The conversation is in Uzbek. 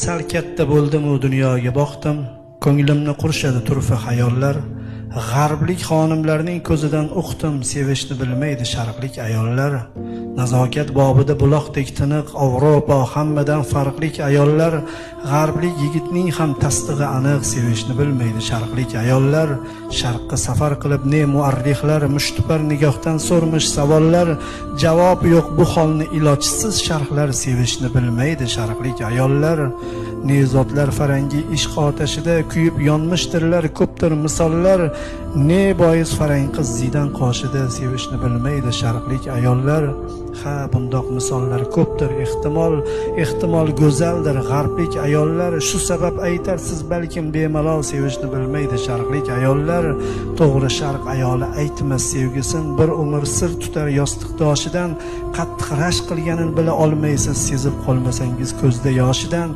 Sal katta bo'ldim u dunyoga boqdim, ko'nglimni qurshadi turfa xayollar. G'arblik xonimlarning ko'zidan uqdim, sevishni bilmaydi sharqlik ayollar. Nazokat bobida buloqdek tiniq Avropa hammadan farqlik ayollar. G'arblik yigitning ham tasdig'i aniq, sevishni bilmaydi sharqlik ayollar. Sharqqa safar qilib ne muarrixlar, mushtipar nigohdan so'rmish savollar. Javob yo'q bu holni ilojsiz sharhlar, sevishni bilmaydi sharqlik ayollar. Nezotlar farangi ishq otashida kuyib yonmishdirlar, ko'pdir misollar. Ne bois farang qiz zidan qoshida, sevishni bilmaydi sharqlik ayollar. Ha, bundoq misollar ko'pdir, ehtimol go'zaldir g'arblik ayollar. Shu sabab aytarsiz balkim bemalol, sevishni bilmaydi sharqlik ayollar. To'g'ri, sharq ayoli aytmas sevgisin, bir umr sir tutar yostiqdoshidan. Qattiq rashk qilganini bila olmaysiz, sezib qolmasangiz ko'zda yoshidan.